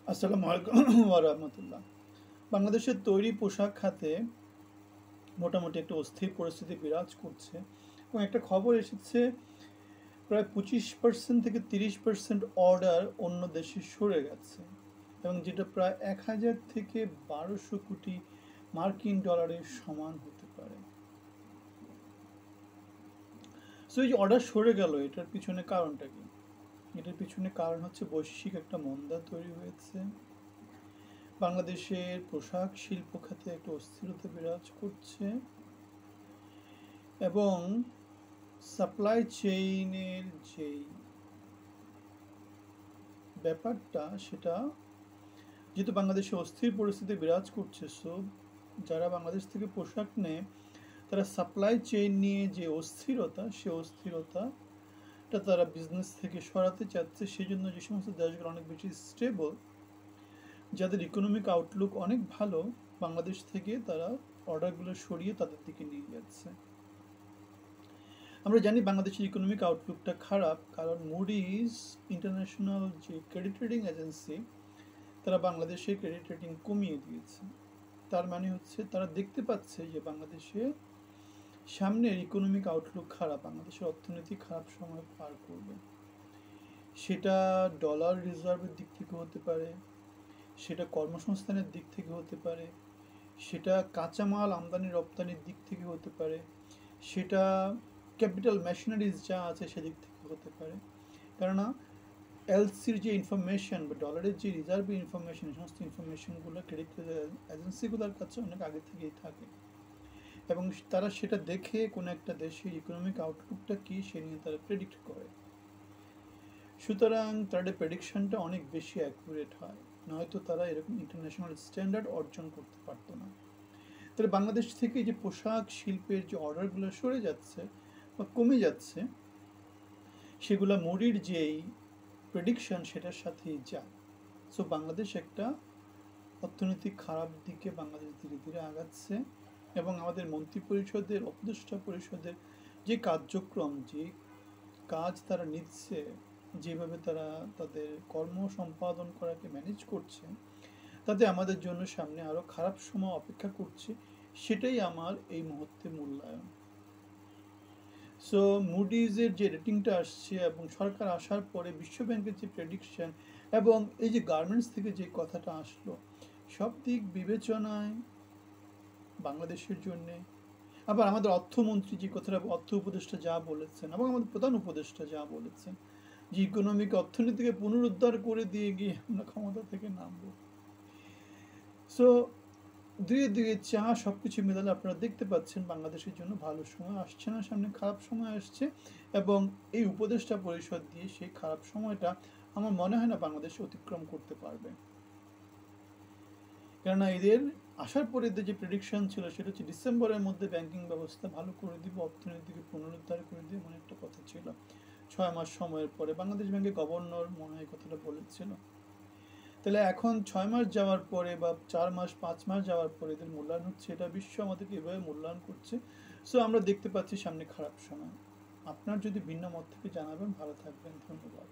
আসসালামু আলাইকুম ওয়া রাহমাতুল্লাহ। বাংলাদেশের তৈরি পোশাক খাতে মোটামুটি একটা অস্থির পরিস্থিতি বিরাজ করছে এবং একটা খবর এসেছে প্রায় 25% থেকে 30% অর্ডার অন্য দেশে সরে গেছে এবং যেটা প্রায় 1000 থেকে 1200 কোটি মার্কিন ডলারের সমান হতে পারে। সো এই যে অর্ডার সরে গেল এটার পিছনে কারণটা কি? এটার পিছনে কারণ হচ্ছে বৈশ্বিক একটা মন্দা তৈরি হয়েছে। বাংলাদেশের পোশাক শিল্প খাতে একটা অস্থিরতা বিরাজ করছে এবং সাপ্লাই চেইনের যেই ব্যাপারটা সেটা যেহেতু বাংলাদেশে অস্থির পরিস্থিতি বিরাজ করছে, সো যারা বাংলাদেশ থেকে পোশাক নেয় তারা সাপ্লাই চেইন নিয়ে যে অস্থিরতা সে অস্থিরতাটা তারা বিজনেস থেকে সরাতে চাচ্ছে। সেই জন্য যে সমস্ত দেশগুলো অনেক বেশি স্টেবল, যাদের ইকোনমিক আউটলুক অনেক ভালো, বাংলাদেশ থেকে তারা অর্ডারগুলো সরিয়ে তাদের দিকে নিয়ে যাচ্ছে। আমরা জানি বাংলাদেশের ইকোনমিক আউটলুকটা খারাপ, কারণ মুডিজ ইন্টারন্যাশনাল যে ক্রেডিট রেটিং এজেন্সি তারা বাংলাদেশে ক্রেডিট রেটিং কমিয়ে দিয়েছে। তার মানে হচ্ছে তারা দেখতে পাচ্ছে যে বাংলাদেশে সামনের ইকোনমিক আউটলুক খারাপ, বাংলাদেশের অর্থনীতি খারাপ সময় পার করবে। সেটা ডলার রিজার্ভের দিক থেকে হতে পারে, সেটা কর্মসংস্থানের দিক থেকে হতে পারে, সেটা কাঁচামাল আমদানি রপ্তানির দিক থেকে হতে পারে, সেটা ক্যাপিটাল মেশিনারিজ যা আছে সেদিক থেকে হতে পারে। কেননা এলসির যে ইনফরমেশন বা ডলারের যে রিজার্ভের ইনফরমেশন, এই সমস্ত ইনফরমেশনগুলো ক্রেডিট এজেন্সিগুলোর কাছে অনেক আগে থেকেই থাকে এবং তারা সেটা দেখে কোনো একটা দেশের ইকোনমিক আউটলুকটা কী সে নিয়ে তারা প্রেডিক্ট করে। সুতরাং তাদের প্রেডিকশনটা অনেক বেশি অ্যাকুরেট হয়, নয়তো তারা এরকম ইন্টারন্যাশনাল স্ট্যান্ডার্ড অর্জন করতে পারতো না। তাহলে বাংলাদেশ থেকে যে পোশাক শিল্পের যে অর্ডারগুলো সরে যাচ্ছে বা কমে যাচ্ছে, সেগুলো মুডির যেই প্রেডিকশন সেটার সাথেই যায়। সো বাংলাদেশ একটা অর্থনৈতিক খারাপ দিকে বাংলাদেশ ধীরে ধীরে আগাচ্ছে এবং আমাদের মন্ত্রী পরিষদের উপদেষ্টা পরিষদের যে কার্যক্রম, যে কাজ তারা নিচ্ছে, যেভাবে তারা তাদের কর্ম সম্পাদন করাকে ম্যানেজ করছে, তাতে আমাদের জন্য সামনে আরও খারাপ সময় অপেক্ষা করছে। সেটাই আমার এই মুহূর্তে মূল্যায়ন। সো মুডিজের যে রেটিংটা আসছে এবং সরকার আসার পরে বিশ্বব্যাংকের যে প্রেডিকশন এবং এই যে গার্মেন্টস থেকে যে কথাটা আসলো, সব দিক বিবেচনায় বাংলাদেশের জন্যে, আবার আমাদের অর্থমন্ত্রী যে কথাটা, অর্থ উপদেষ্টা যা বলেছেন এবং আমাদের প্রধান উপদেষ্টা যা বলেছেন যে ইকোনমিক অর্থনীতিকে পুনরুদ্ধার করে দিয়ে গিয়ে আমরা ক্ষমতা থেকে নামবো। সো দুয়ে দুয়ে চা সব কিছু মেলালে আপনারা দেখতে পাচ্ছেন বাংলাদেশের জন্য ভালো সময় আসছে না, সামনে খারাপ সময় আসছে এবং এই উপদেষ্টা পরিষদ দিয়ে সেই খারাপ সময়টা আমার মনে হয় না বাংলাদেশ অতিক্রম করতে পারবে। কেননা এদের আসার পরে এদের যে প্রেডিকশন ছিল সেটা হচ্ছে ডিসেম্বরের মধ্যে ব্যাংকিং ব্যবস্থা ভালো করে দিব, অর্থনীতিকে পুনরুদ্ধার করে দিব, এমন একটা কথা ছিল। 6 মাস সময়ের পরে বাংলাদেশ ব্যাংকের গভর্নর মনে হয় কথাটা বলেছিল। তাহলে এখন 6 মাস যাওয়ার পরে বা 4 মাস 5 মাস যাওয়ার পরে এদের মূল্যায়ন হচ্ছে, এটা বিশ্ব আমাদেরকে এভাবে মূল্যায়ন করছে। সো আমরা দেখতে পাচ্ছি সামনে খারাপ সময়। আপনার যদি ভিন্ন মত থেকে জানাবেন, ভালো থাকবেন, ধন্যবাদ।